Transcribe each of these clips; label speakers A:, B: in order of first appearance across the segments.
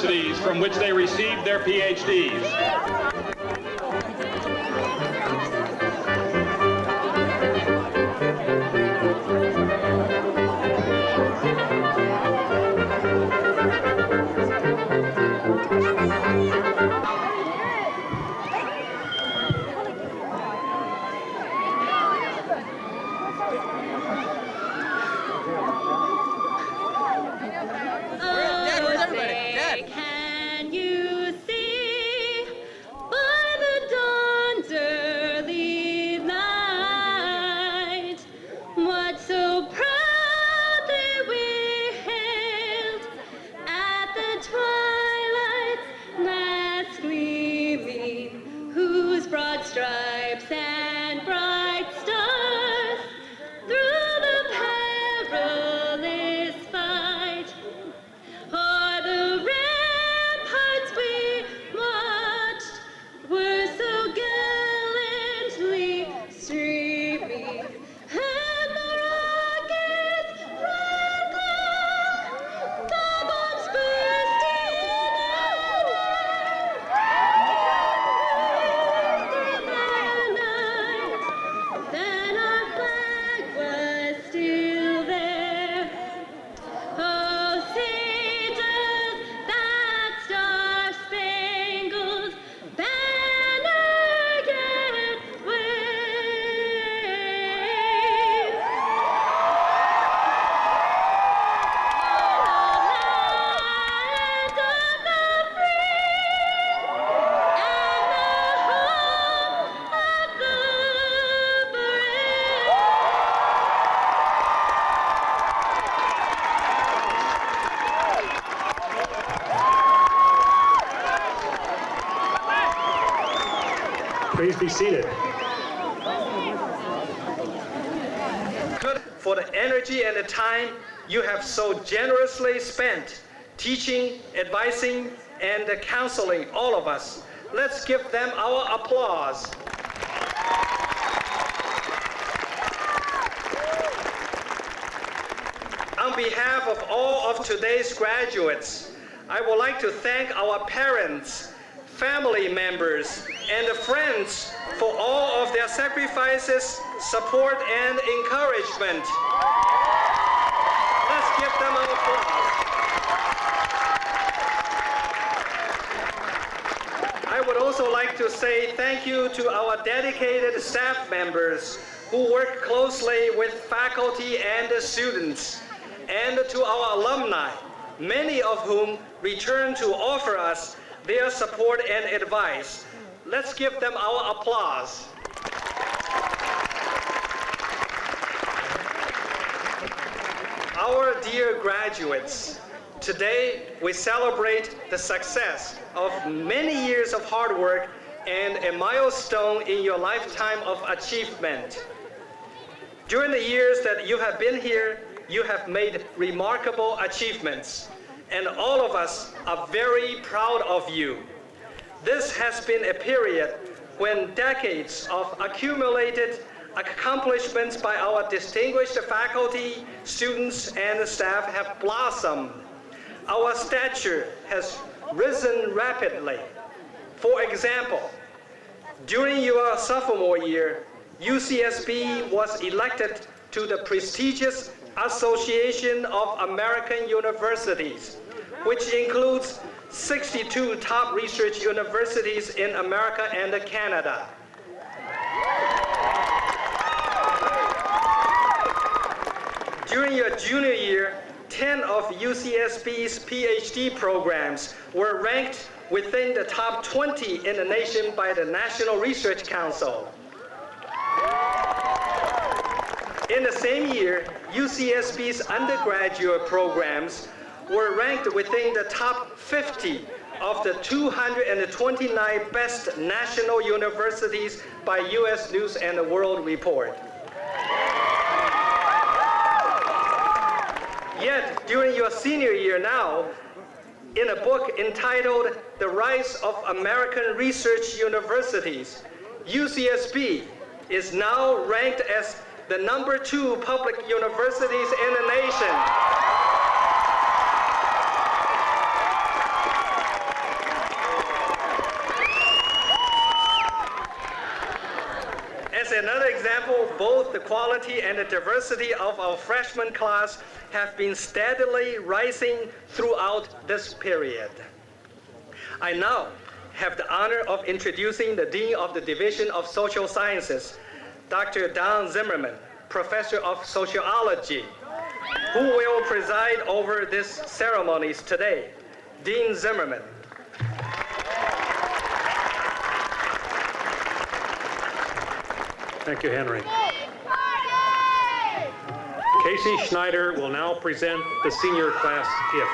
A: universities from which they received their PhDs.
B: Please be seated.
C: For the energy and the time you have so generously spent teaching, advising, and counseling all of us. Let's give them our applause. On behalf of all of today's graduates, I would like to thank our parents, family members, and friends for all of their sacrifices, support, and encouragement. Let's give them an applause. I would also like to say thank you to our dedicated staff members who work closely with faculty and students, and to our alumni, many of whom return to offer us their support and advice. Let's give them our applause. Our dear graduates, today we celebrate the success of many years of hard work and a milestone in your lifetime of achievement. During the years that you have been here, you have made remarkable achievements, and all of us are very proud of you. This has been a period when decades of accumulated accomplishments by our distinguished faculty, students, and staff have blossomed. Our stature has risen rapidly. For example, during your sophomore year, UCSB was elected to the prestigious Association of American Universities, which includes 62 top research universities in America and Canada. During your junior year, 10 of UCSB's PhD programs were ranked within the top 20 in the nation by the National Research Council. In the same year, UCSB's undergraduate programs were ranked within the top 50 of the 229 best national universities by U.S. News and World Report. Yet, during your senior year now, in a book entitled The Rise of American Research Universities, UCSB is now ranked as the #2 public universities in the nation. know, both the quality and the diversity of our freshman class have been steadily rising throughout this period. I now have the honor of introducing the Dean of the Division of Social Sciences, Dr. Don Zimmerman, Professor of Sociology, who will preside over these ceremonies today. Dean Zimmerman.
B: Thank you, Henry. Casey Schneider will now present the senior class gift.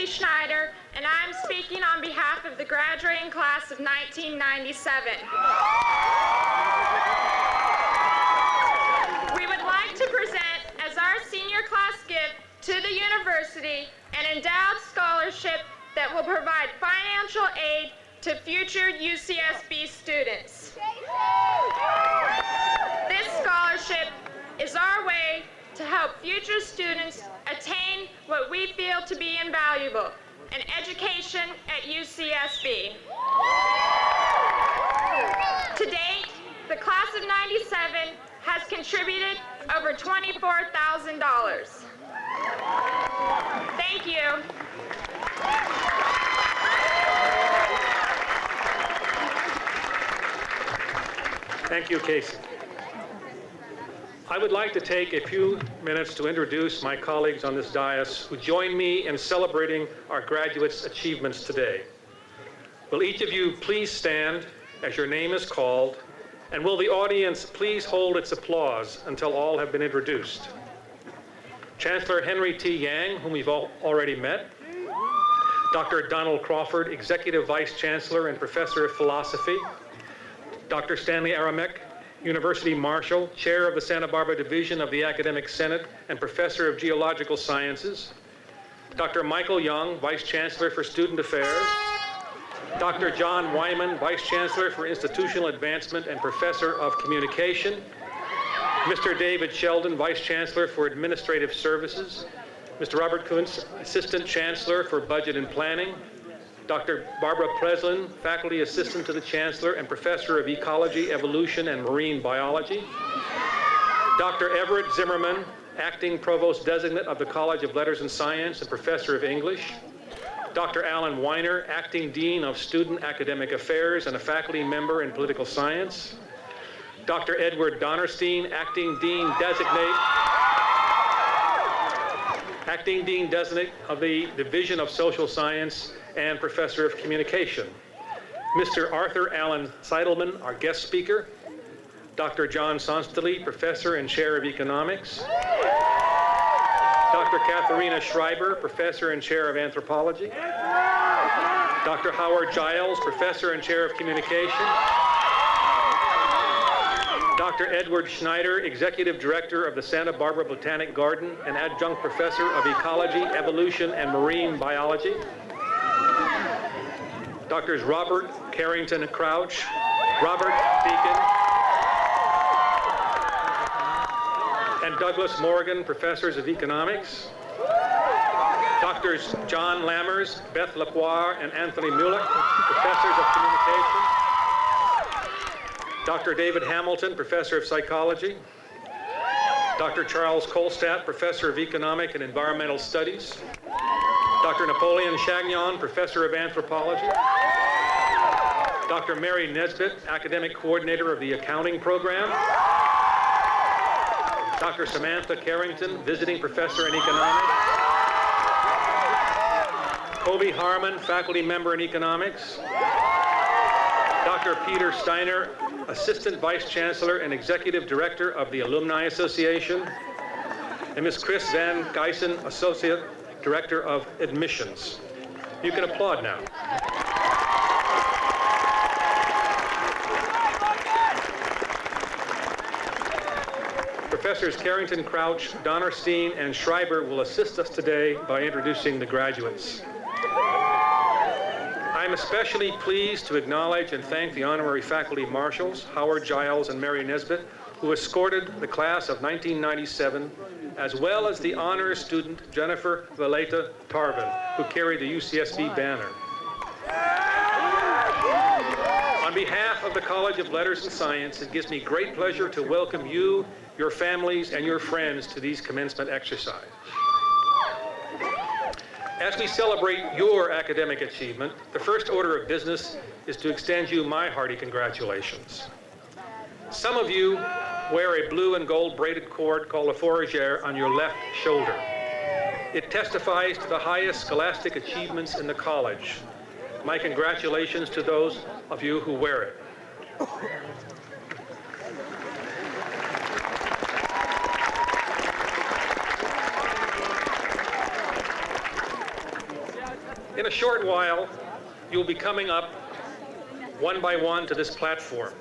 D: Schneider, and I'm speaking on behalf of the graduating class of 1997. We would like to present as our senior class gift to the university an endowed scholarship that will provide financial aid to future UCSB students. This scholarship is our way to help future students attain what we feel to be invaluable, an education at UCSB. To date, the class of 97 has contributed over $24,000. Thank you.
B: Thank you, Casey. I would like to take a few minutes to introduce my colleagues on this dais who join me in celebrating our graduates' achievements today. Will each of you please stand as your name is called, and will the audience please hold its applause until all have been introduced? Chancellor Henry T. Yang, whom we've already met. Dr. Donald Crawford, Executive Vice Chancellor and Professor of Philosophy. Dr. Stanley Aramek, University Marshal, Chair of the Santa Barbara Division of the Academic Senate and Professor of Geological Sciences. Dr. Michael Young, Vice Chancellor for Student Affairs. Dr. John Wyman, Vice Chancellor for Institutional Advancement and Professor of Communication. Mr. David Sheldon, Vice Chancellor for Administrative Services. Mr. Robert Kuntz, Assistant Chancellor for Budget and Planning. Dr. Barbara Preslin, Faculty Assistant to the Chancellor and Professor of Ecology, Evolution, and Marine Biology. Dr. Everett Zimmerman, Acting Provost Designate of the College of Letters and Science and Professor of English. Dr. Alan Weiner, Acting Dean of Student Academic Affairs and a faculty member in Political Science. Dr. Edward Donnerstein, Acting Dean Designate of the Division of Social Science and Professor of Communication. Mr. Arthur Allen Seidelman, our guest speaker. Dr. John Sonstele, Professor and Chair of Economics. Dr. Katharina Schreiber, Professor and Chair of Anthropology. Dr. Howard Giles, Professor and Chair of Communication. Dr. Edward Schneider, Executive Director of the Santa Barbara Botanic Garden and Adjunct Professor of Ecology, Evolution, and Marine Biology. Drs. Robert Carrington Crouch, Robert Deacon, and Douglas Morgan, Professors of Economics. Drs. John Lammers, Beth Lapoire, and Anthony Mulek, Professors of Communication. Dr. David Hamilton, Professor of Psychology. Dr. Charles Kolstadt, Professor of Economic and Environmental Studies. Dr. Napoleon Chagnon, Professor of Anthropology. Dr. Mary Nesbitt, Academic Coordinator of the Accounting Program. Dr. Samantha Carrington, Visiting Professor in Economics. Kobe Harmon, Faculty Member in Economics. Dr. Peter Steiner, Assistant Vice Chancellor and Executive Director of the Alumni Association. And Ms. Chris Van Geysen, Associate Director of Admissions. You can applaud now. Professors Carrington Crouch, Donnerstein, and Schreiber will assist us today by introducing the graduates. I'm especially pleased to acknowledge and thank the honorary faculty marshals, Howard Giles and Mary Nesbitt, who escorted the class of 1997, as well as the honors student Jennifer Valeta Tarvin, who carried the UCSB banner. On behalf of the College of Letters and Science, it gives me great pleasure to welcome you, your families, and your friends to these commencement exercises. As we celebrate your academic achievement, the first order of business is to extend you my hearty congratulations. Some of you wear a blue and gold braided cord called a fourragère on your left shoulder. It testifies to the highest scholastic achievements in the college. My congratulations to those of you who wear it. In a short while, you'll be coming up one by one to this platform.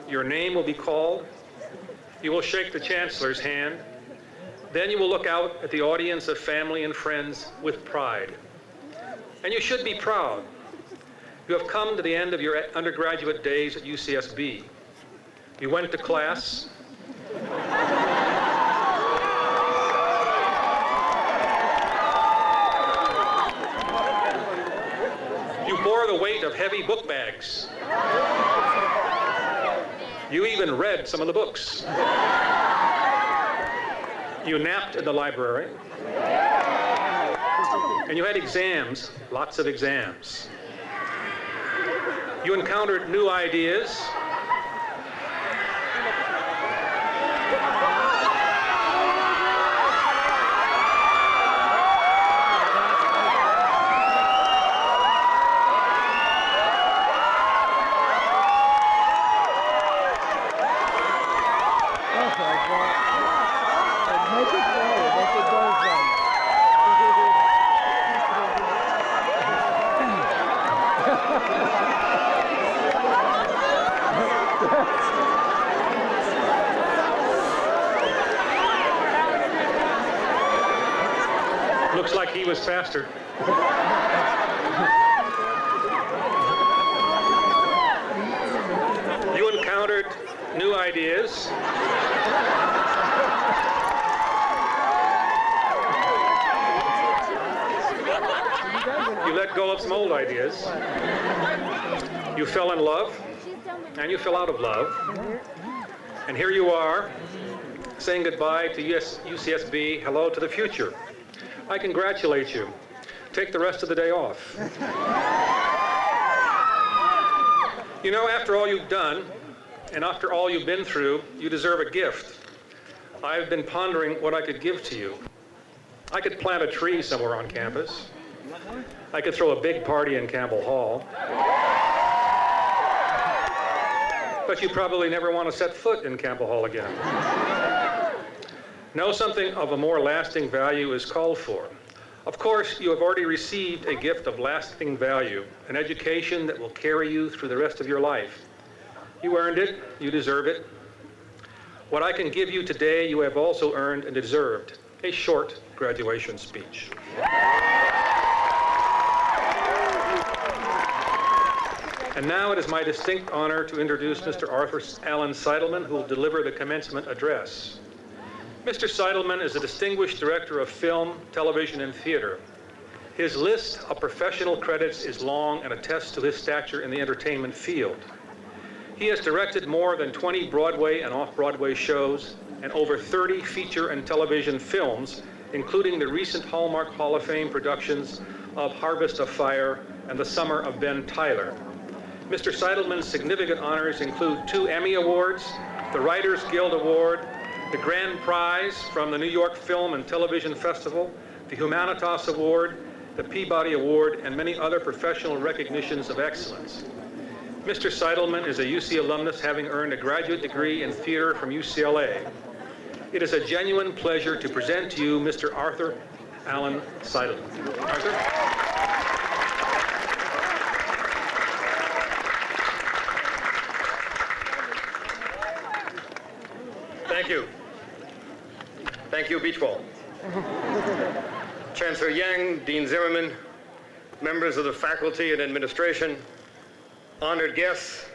B: Your name will be called. You will shake the Chancellor's hand. Then you will look out at the audience of family and friends with pride. And you should be proud. You have come to the end of your undergraduate days at UCSB. You went to class. You bore the weight of heavy book bags. You even read some of the books. You napped in the library. And you had exams, lots of exams. You encountered new ideas. Looks like he was faster. You encountered new ideas. You let go of some old ideas. You fell in love, and you fell out of love. And here you are, saying goodbye to UCSB, hello to the future. I congratulate you. Take the rest of the day off. You know, after all you've done, and after all you've been through, you deserve a gift. I've been pondering what I could give to you. I could plant a tree somewhere on campus. I could throw a big party in Campbell Hall. But you probably never want to set foot in Campbell Hall again. No, something of a more lasting value is called for. Of course, you have already received a gift of lasting value, an education that will carry you through the rest of your life. You earned it, you deserve it. What I can give you today, you have also earned and deserved, a short graduation speech. And now it is my distinct honor to introduce Mr. Arthur Allen Seidelman, who will deliver the commencement address. Mr. Seidelman is a distinguished director of film, television, and theater. His list of professional credits is long and attests to his stature in the entertainment field. He has directed more than 20 Broadway and off-Broadway shows and over 30 feature and television films, including the recent Hallmark Hall of Fame productions of Harvest of Fire and The Summer of Ben Tyler. Mr. Seidelman's significant honors include 2 Emmy Awards, the Writers Guild Award, the Grand Prize from the New York Film and Television Festival, the Humanitas Award, the Peabody Award, and many other professional recognitions of excellence. Mr. Seidelman is a UC alumnus, having earned a graduate degree in theater from UCLA. It is a genuine pleasure to present to you Mr. Arthur Allen Seidelman. Arthur?
E: Thank you. Thank you, Beach Ball. Chancellor Yang, Dean Zimmerman, members of the faculty and administration, honored guests,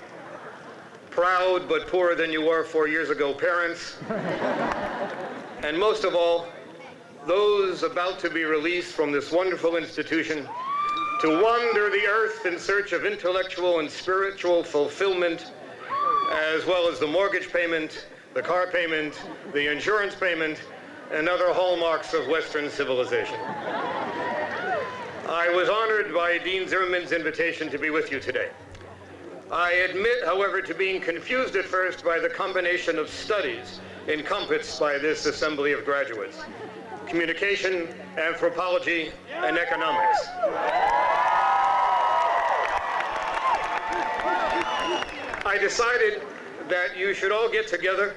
E: proud but poorer than you were 4 years ago parents, and most of all, those about to be released from this wonderful institution to wander the earth in search of intellectual and spiritual fulfillment, as well as the mortgage payment, the car payment, the insurance payment, and other hallmarks of Western civilization. I was honored by Dean Zimmerman's invitation to be with you today. I admit, however, to being confused at first by the combination of studies encompassed by this assembly of graduates: communication, anthropology, and economics. I decided that you should all get together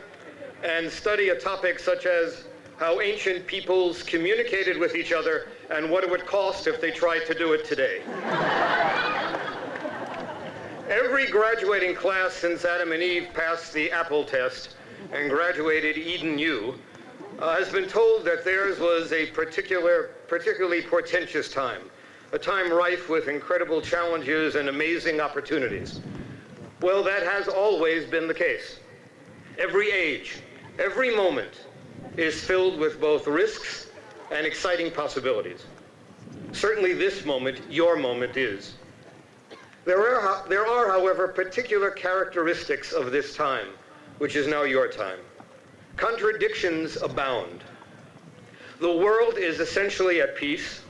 E: and study a topic such as how ancient peoples communicated with each other and what it would cost if they tried to do it today. Every graduating class since Adam and Eve passed the Apple test and graduated Eden U has been told that theirs was a particularly portentous time, a time rife with incredible challenges and amazing opportunities. Well, that has always been the case. Every age, every moment is filled with both risks and exciting possibilities. Certainly this moment, your moment, is. There are, however, particular characteristics of this time, which is now your time. Contradictions abound. The world is essentially at peace.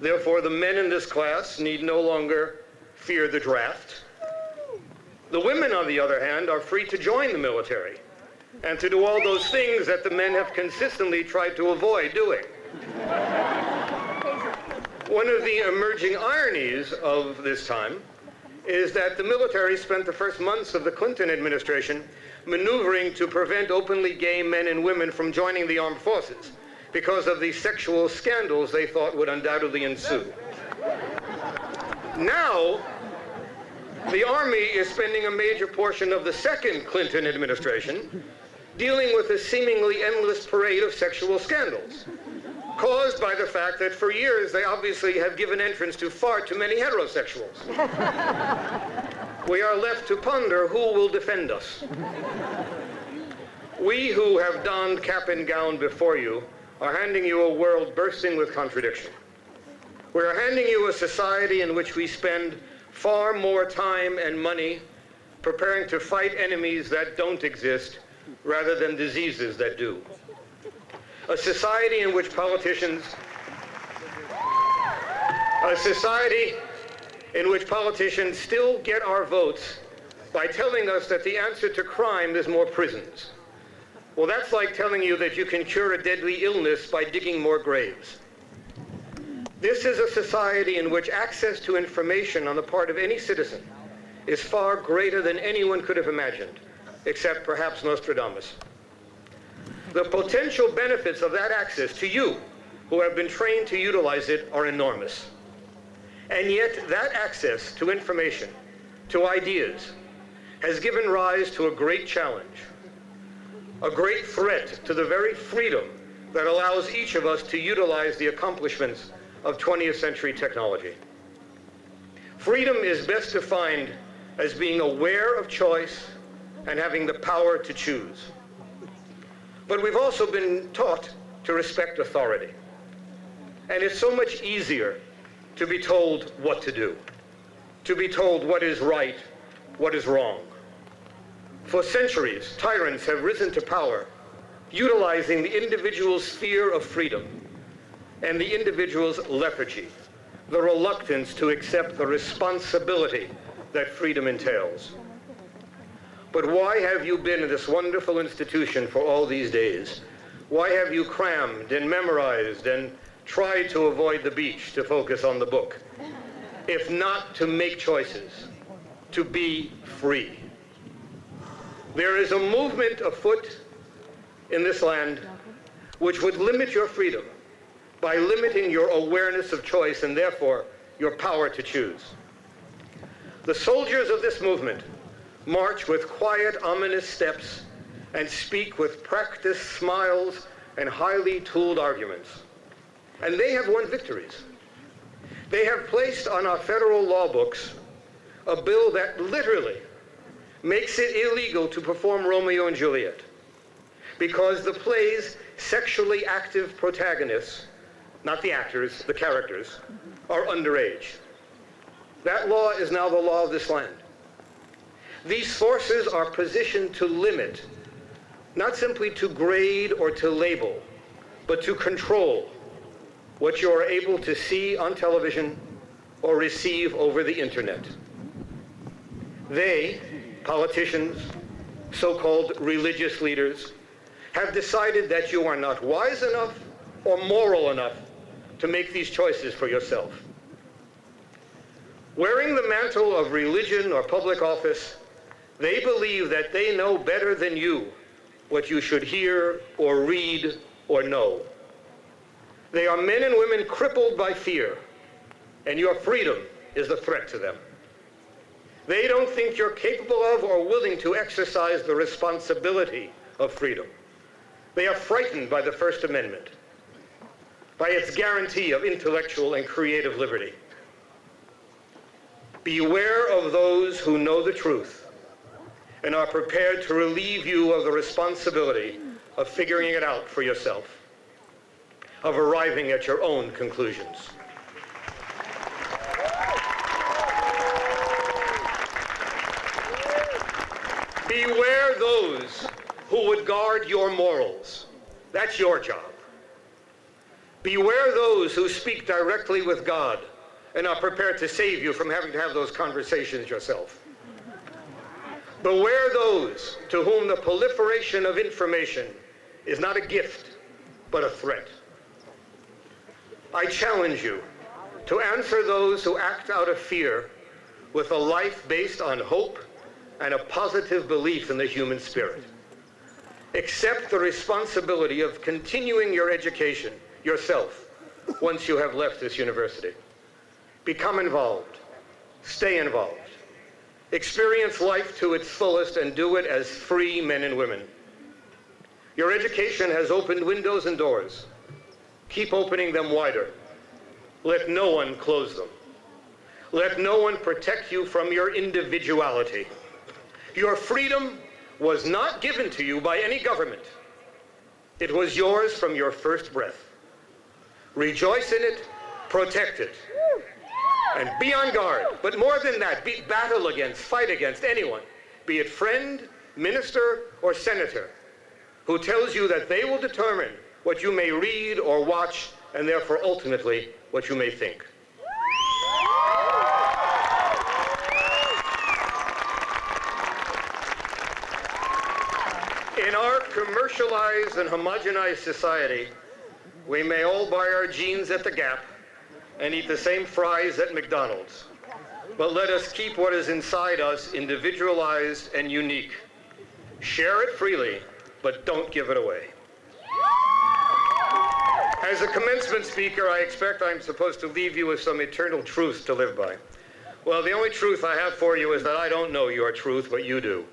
E: Therefore, the men in this class need no longer fear the draft. The women, on the other hand, are free to join the military and to do all those things that the men have consistently tried to avoid doing. One of the emerging ironies of this time is that the military spent the first months of the Clinton administration maneuvering to prevent openly gay men and women from joining the armed forces because of the sexual scandals they thought would undoubtedly ensue. Now, the Army is spending a major portion of the second Clinton administration dealing with a seemingly endless parade of sexual scandals, caused by the fact that for years they obviously have given entrance to far too many heterosexuals. We are left to ponder who will defend us. We who have donned cap and gown before you are handing you a world bursting with contradiction. We are handing you a society in which we spend far more time and money preparing to fight enemies that don't exist rather than diseases that do. A society in which politicians still get our votes by telling us that the answer to crime is more prisons. Well, that's like telling you that you can cure a deadly illness by digging more graves. This is a society in which access to information on the part of any citizen is far greater than anyone could have imagined, except perhaps Nostradamus. The potential benefits of that access to you, who have been trained to utilize it, are enormous. And yet that access to information, to ideas, has given rise to a great challenge, a great threat to the very freedom that allows each of us to utilize the accomplishments of 20th century technology. Freedom is best defined as being aware of choice and having the power to choose. But we've also been taught to respect authority. And it's so much easier to be told what to do, to be told what is right, what is wrong. For centuries, tyrants have risen to power, utilizing the individual's fear of freedom and the individual's lethargy, the reluctance to accept the responsibility that freedom entails. But why have you been in this wonderful institution for all these days? Why have you crammed and memorized and tried to avoid the beach to focus on the book, if not to make choices, to be free? There is a movement afoot in this land which would limit your freedom by limiting your awareness of choice and therefore your power to choose. The soldiers of this movement march with quiet, ominous steps and speak with practiced smiles and highly tooled arguments. And they have won victories. They have placed on our federal law books a bill that literally makes it illegal to perform Romeo and Juliet because the play's sexually active protagonists, not the actors, the characters, are underage. That law is now the law of this land. These forces are positioned to limit, not simply to grade or to label, but to control what you are able to see on television or receive over the internet. They, politicians, so-called religious leaders, have decided that you are not wise enough or moral enough to make these choices for yourself. Wearing the mantle of religion or public office, they believe that they know better than you what you should hear or read or know. They are men and women crippled by fear, and your freedom is a threat to them. They don't think you're capable of or willing to exercise the responsibility of freedom. They are frightened by the First Amendment, by its guarantee of intellectual and creative liberty. Beware of those who know the truth and are prepared to relieve you of the responsibility of figuring it out for yourself, of arriving at your own conclusions. Beware those who would guard your morals. That's your job. Beware those who speak directly with God and are prepared to save you from having to have those conversations yourself. Beware those to whom the proliferation of information is not a gift, but a threat. I challenge you to answer those who act out of fear with a life based on hope and a positive belief in the human spirit. Accept the responsibility of continuing your education yourself once you have left this university. Become involved. Stay involved. Experience life to its fullest and do it as free men and women. Your education has opened windows and doors. Keep opening them wider. Let no one close them. Let no one protect you from your individuality. Your freedom was not given to you by any government. It was yours from your first breath. Rejoice in it, protect it, and be on guard. But more than that, battle against, fight against anyone, be it friend, minister, or senator, who tells you that they will determine what you may read or watch, and therefore ultimately what you may think. In our commercialized and homogenized society, we may all buy our jeans at the Gap and eat the same fries at McDonald's. But let us keep what is inside us individualized and unique. Share it freely, but don't give it away. As a commencement speaker, I expect I'm supposed to leave you with some eternal truth to live by. Well, the only truth I have for you is that I don't know your truth, but you do.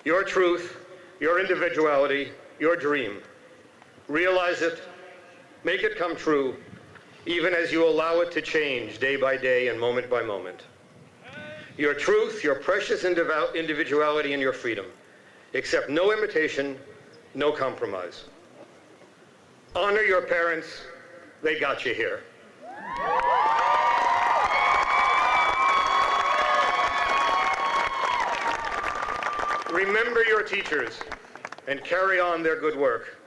E: Your truth, your individuality, your dream. Realize it, make it come true, even as you allow it to change day by day and moment by moment. Your truth, your precious individuality, and your freedom. Accept no imitation, no compromise. Honor your parents, they got you here. Remember your teachers and carry on their good work.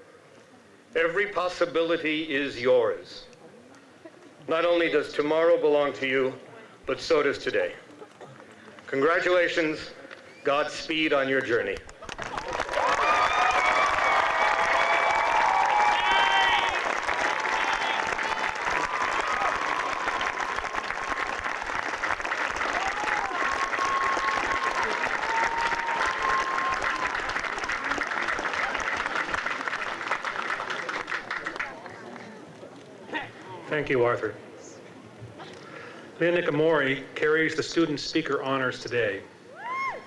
E: Every possibility is yours. Not only does tomorrow belong to you, but so does today. Congratulations. Godspeed on your journey.
B: Thank you, Arthur. Lynn Ikamori carries the Student Speaker Honors today.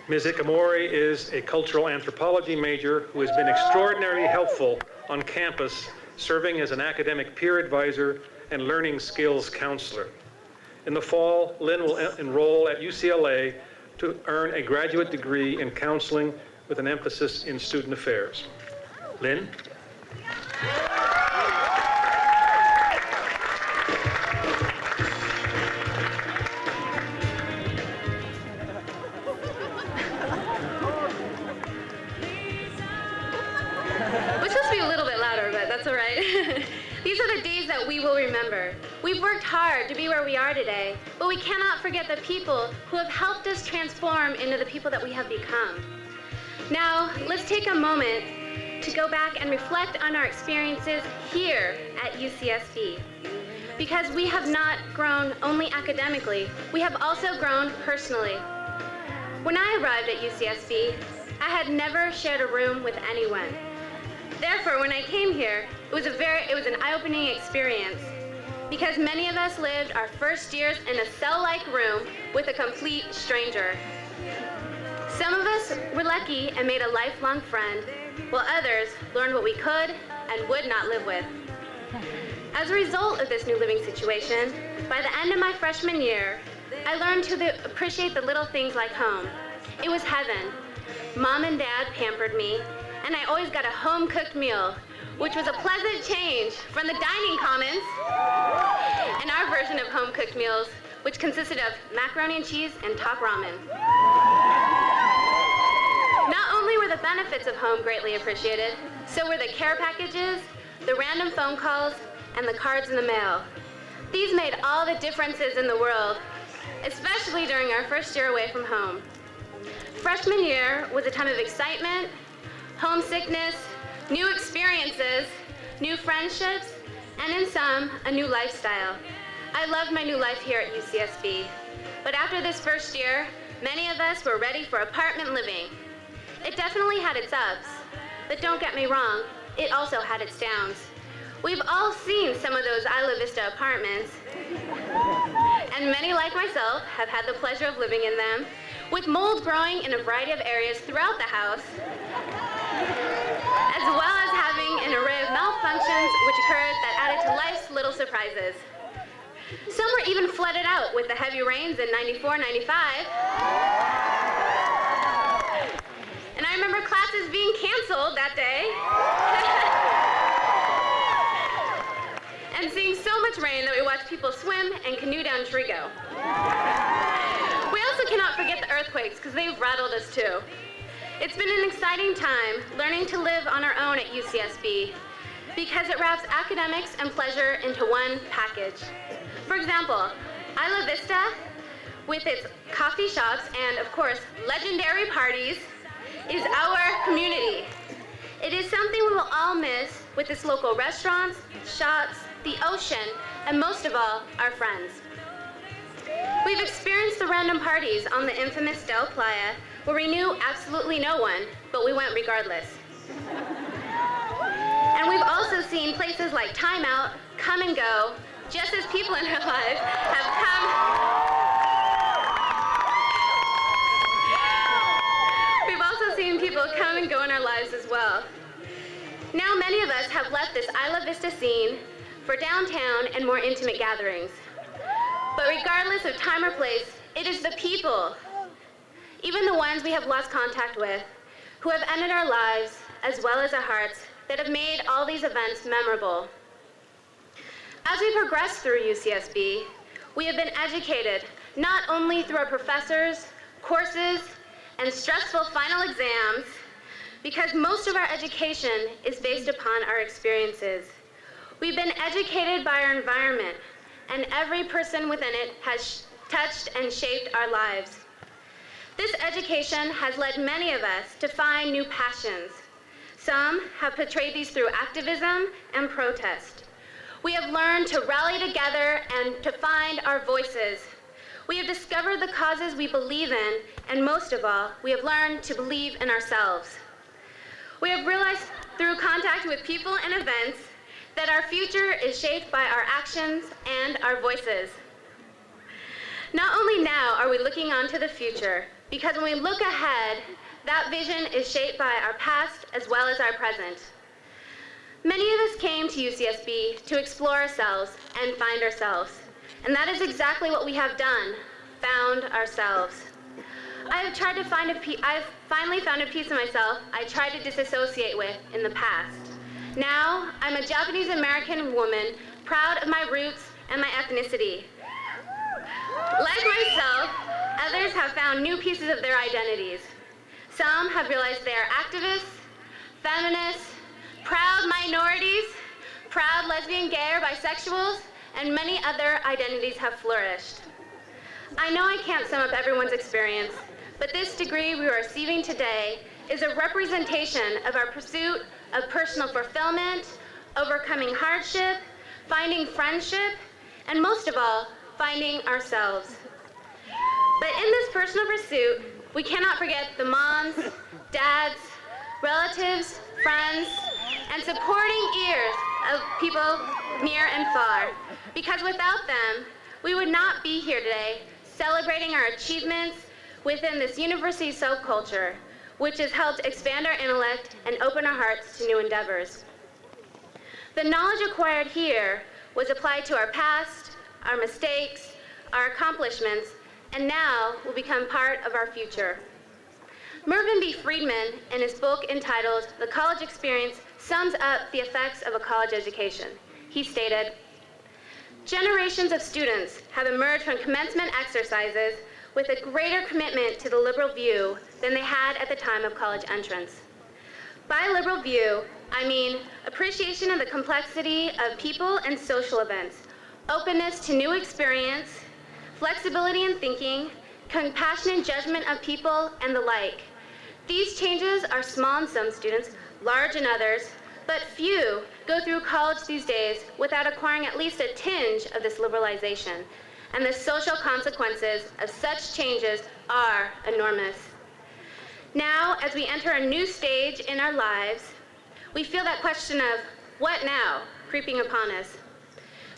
B: Ms. Ikamori is a cultural anthropology major who has been extraordinarily helpful on campus, serving as an academic peer advisor and learning skills counselor. In the fall, Lynn will enroll at UCLA to earn a graduate degree in counseling with an emphasis in student affairs. Lynn?
F: We're supposed to be a little bit louder, but that's all right. These are the days that we will remember. We've worked hard to be where we are today, but we cannot forget the people who have helped us transform into the people that we have become. Now, let's take a moment to go back and reflect on our experiences here at UCSB. Because we have not grown only academically, we have also grown personally. When I arrived at UCSB, I had never shared a room with anyone. Therefore, when I came here, it was an eye-opening experience because many of us lived our first years in a cell-like room with a complete stranger. Some of us were lucky and made a lifelong friend, while others learned what we could and would not live with. As a result of this new living situation, by the end of my freshman year, I learned to appreciate the little things like home. It was heaven. Mom and Dad pampered me, and I always got a home-cooked meal, which was a pleasant change from the dining commons and our version of home-cooked meals, which consisted of macaroni and cheese and top ramen. Not only were the benefits of home greatly appreciated, so were the care packages, the random phone calls, and the cards in the mail. These made all the differences in the world, especially during our first year away from home. Freshman year was a time of excitement, homesickness, new experiences, new friendships, and in some, a new lifestyle. I loved my new life here at UCSB. But after this first year, many of us were ready for apartment living. It definitely had its ups, but don't get me wrong, it also had its downs. We've all seen some of those Isla Vista apartments, and many like myself have had the pleasure of living in them, with mold growing in a variety of areas throughout the house, as well as having an array of malfunctions which occurred that added to life's little surprises. Some were even flooded out with the heavy rains in '94, '95. And I remember classes being canceled that day. And seeing so much rain that we watched people swim and canoe down Trigo. We also cannot forget the earthquakes, because they've rattled us too. It's been an exciting time learning to live on our own at UCSB, because it wraps academics and pleasure into one package. For example, Isla Vista, with its coffee shops and, of course, legendary parties, is our community. It is something we will all miss with its local restaurants, shops, the ocean, and most of all, our friends. We've experienced the random parties on the infamous Del Playa, where we knew absolutely no one, but we went regardless. And we've also seen places like Time Out come and go, just as people in our lives have come. We've also seen people come and go in our lives as well. Now many of us have left this Isla Vista scene for downtown and more intimate gatherings. But regardless of time or place, it is the people, even the ones we have lost contact with, who have ended our lives as well as our hearts, that have made all these events memorable. As we progress through UCSB, we have been educated not only through our professors, courses, and stressful final exams, because most of our education is based upon our experiences. We've been educated by our environment, and every person within it has touched and shaped our lives. This education has led many of us to find new passions. Some have portrayed these through activism and protest. We have learned to rally together and to find our voices. We have discovered the causes we believe in, and most of all, we have learned to believe in ourselves. We have realized through contact with people and events that our future is shaped by our actions and our voices. Not only now are we looking on to the future, because when we look ahead, that vision is shaped by our past as well as our present. Many of us came to UCSB to explore ourselves and find ourselves, and that is exactly what we have done, found ourselves. I've finally found a piece of myself I tried to disassociate with in the past. Now, I'm a Japanese American woman, proud of my roots and my ethnicity. Like myself, others have found new pieces of their identities. Some have realized they are activists, feminists, proud minorities, proud lesbian, gay, or bisexuals, and many other identities have flourished. I know I can't sum up everyone's experience, but this degree we are receiving today is a representation of our pursuit of personal fulfillment, overcoming hardship, finding friendship, and most of all, finding ourselves. But in this personal pursuit, we cannot forget the moms, dads, relatives, friends, and supporting ears of people near and far, because without them, we would not be here today celebrating our achievements within this university subculture, which has helped expand our intellect and open our hearts to new endeavors. The knowledge acquired here was applied to our past, our mistakes, our accomplishments, and now will become part of our future. Mervyn B. Friedman, in his book entitled The College Experience, sums up the effects of a college education. He stated, "Generations of students have emerged from commencement exercises with a greater commitment to the liberal view than they had at the time of college entrance. By liberal view, I mean appreciation of the complexity of people and social events, openness to new experience, flexibility in thinking, compassionate judgment of people, and the like. These changes are small in some students, large in others, but few go through college these days without acquiring at least a tinge of this liberalization, and the social consequences of such changes are enormous. Now, as we enter a new stage in our lives, we feel that question of, what now, creeping upon us.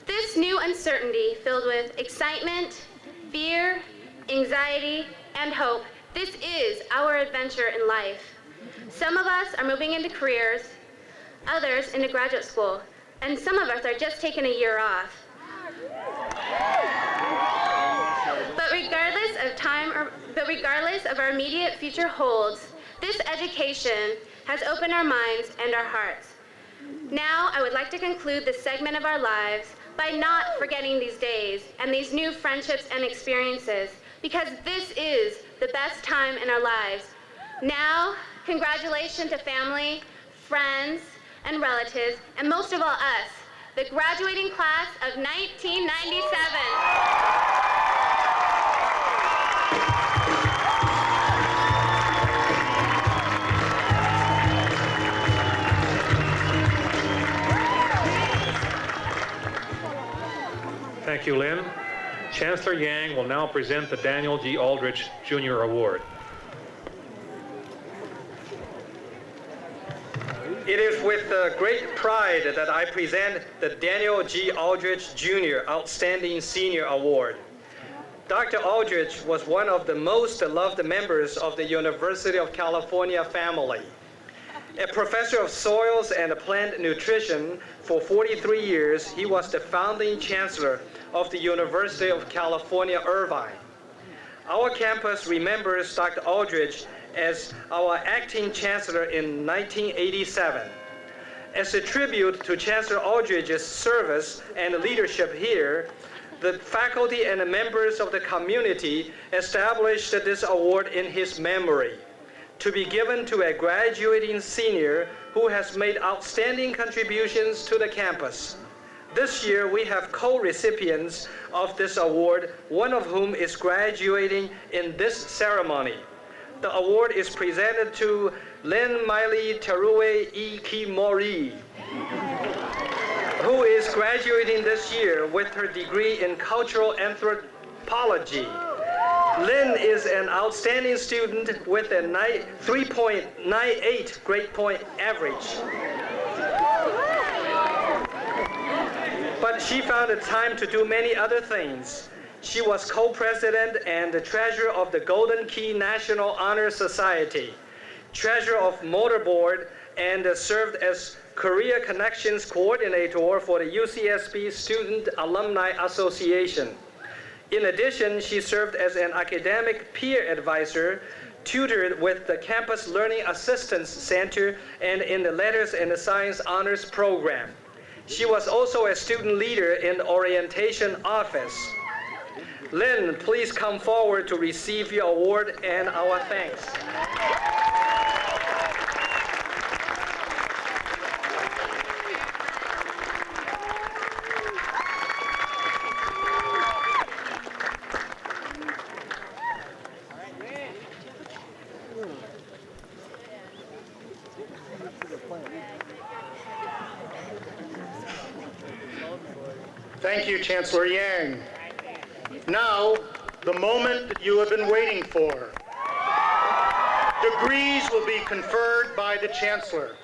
F: This new uncertainty filled with excitement, fear, anxiety, and hope, this is our adventure in life. Some of us are moving into careers, others into graduate school, and some of us are just taking a year off. But regardless of our immediate future holds, this education has opened our minds and our hearts. Now, I would like to conclude this segment of our lives by not forgetting these days and these new friendships and experiences, because this is the best time in our lives. Now, congratulations to family, friends, and relatives, and most of all us, the graduating class of 1997.
B: Thank you, Lynn. Chancellor Yang will now present the Daniel G. Aldrich Jr. Award.
C: It is with great pride that I present the Daniel G. Aldrich Jr. Outstanding Senior Award. Dr. Aldrich was one of the most loved members of the University of California family. A professor of soils and plant nutrition for 43 years, he was the founding chancellor of the University of California, Irvine. Our campus remembers Dr. Aldrich as our acting chancellor in 1987. As a tribute to Chancellor Aldrich's service and leadership here, the faculty and the members of the community established this award in his memory, to be given to a graduating senior who has made outstanding contributions to the campus. This year, we have co-recipients of this award, one of whom is graduating in this ceremony. The award is presented to Lynn Miley Terue Ikimori, who is graduating this year with her degree in cultural anthropology. Lynn is an outstanding student with a 3.98 grade point average. But she found the time to do many other things. She was co-president and the treasurer of the Golden Key National Honor Society, treasurer of Motor Board, and served as Career Connections coordinator for the UCSB Student Alumni Association. In addition, she served as an academic peer advisor, tutored with the Campus Learning Assistance Center and in the Letters and the Science Honors Program. She was also a student leader in the orientation office. Lynn, please come forward to receive your award and our thanks.
G: Thank you, Chancellor Yang. Now, the moment that you have been waiting for. Degrees will be conferred by the Chancellor.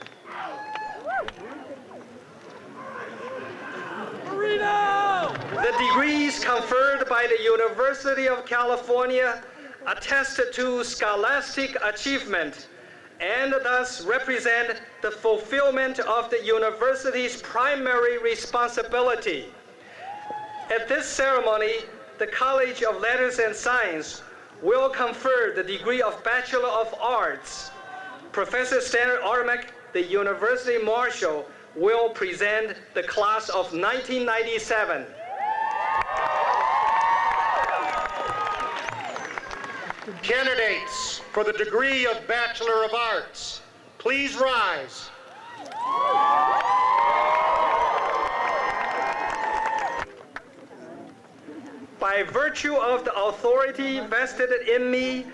C: The degrees conferred by the University of California attest to scholastic achievement and thus represent the fulfillment of the university's primary responsibility. At this ceremony, the College of Letters and Science will confer the degree of Bachelor of Arts. Professor Stanley Armack, the University Marshal, will present the class of 1997.
G: Candidates for the degree of Bachelor of Arts, please rise.
C: By virtue of the authority vested in me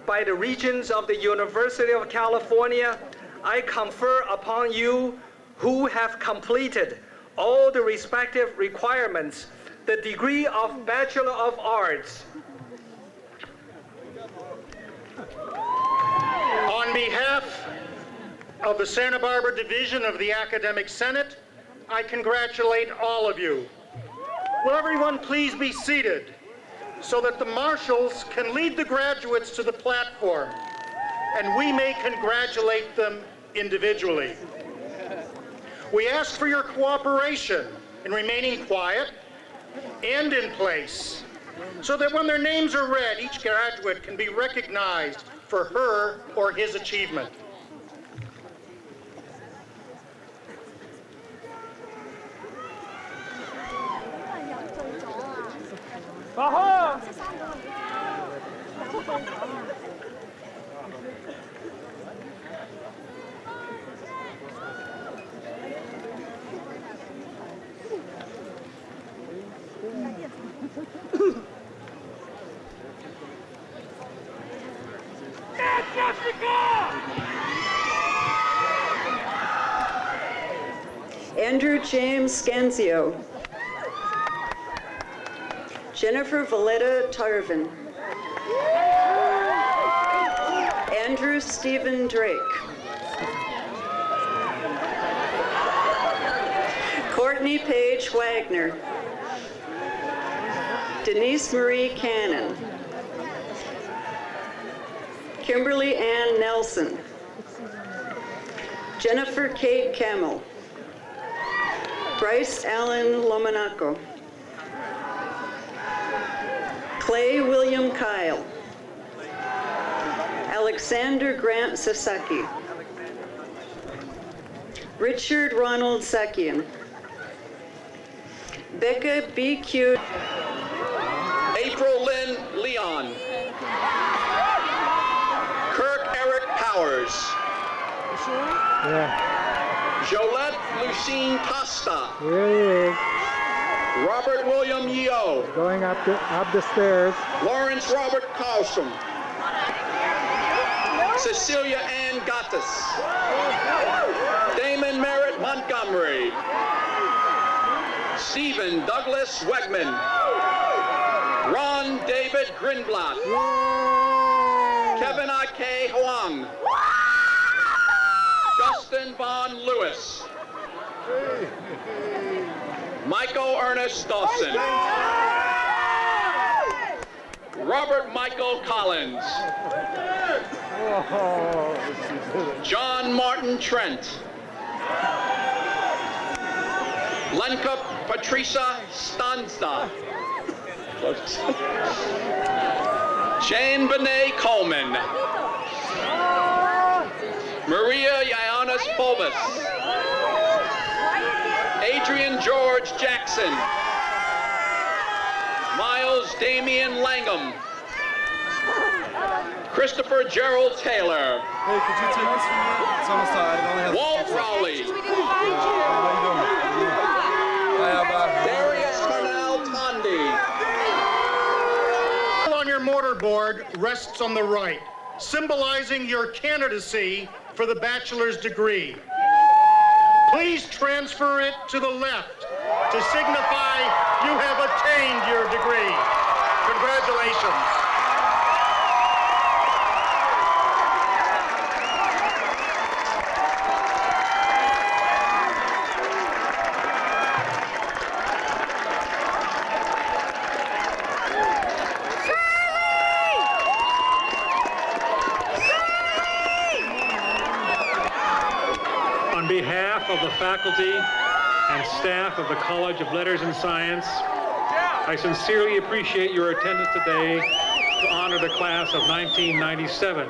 C: by the Regents of the University of California, I confer upon you who have completed all the respective requirements the degree of Bachelor of Arts.
G: On behalf of the Santa Barbara Division of the Academic Senate, I congratulate all of you. Will everyone please be seated so that the marshals can lead the graduates to the platform and we may congratulate them individually. We ask for your cooperation in remaining quiet and in place so that when their names are read, each graduate can be recognized for her or his achievement.
H: Andrew James Scanzio. Jennifer Valletta Tarvin. Andrew Stephen Drake. Courtney Paige Wagner. Denise Marie Cannon. Kimberly Ann Nelson. Jennifer Kate Camel. Bryce Allen Lomanaco. Clay William Kyle. Alexander Grant Sasaki. Richard Ronald Sakian. Becca B.Q.
A: April Lynn Leon. Kirk Eric Powers. Jolette Lucine Costa.
I: Here he is,
A: Robert William Yeo.
I: going up the stairs.
A: Lawrence Robert Carlson. Cecilia Ann Gattas. Damon Merritt Montgomery. Stephen Douglas Wegman. Ron David Grinblatt. Kevin I.K. Huang. Justin Vaughn Lewis. Michael Ernest Dawson. Robert Michael Collins. John Martin Trent. Lenka Patricia Stanza.
J: closest. Jane Benet Coleman. Maria Ioannis Fulvis. Adrian George Jackson. Miles Damian Langham. Christopher Gerald Taylor.
K: Hey, could you take this from me? It's almost time. It only has
J: Walt Rowley.
K: How you doing?
J: Darius Cornell Tondi.
G: On your mortarboard rests on the right, symbolizing your candidacy for the bachelor's degree. Please transfer it to the left to signify you have attained your degree. Congratulations.
B: On behalf of the faculty and staff of the College of Letters and Science, I sincerely appreciate your attendance today to honor the class of 1997.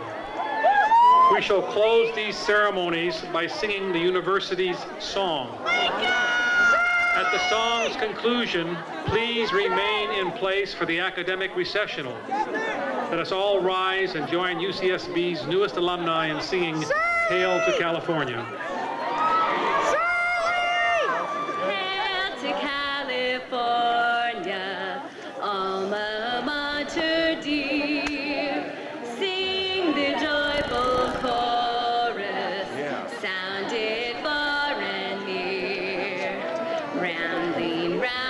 B: We shall close these ceremonies by singing the university's song. At the song's conclusion, please remain in place for the academic recessional. Let us all rise and join UCSB's newest alumni in singing Hail to California.
L: Hail to California, alma mater dear. Sing the joyful chorus, sounded far and near. Rounding round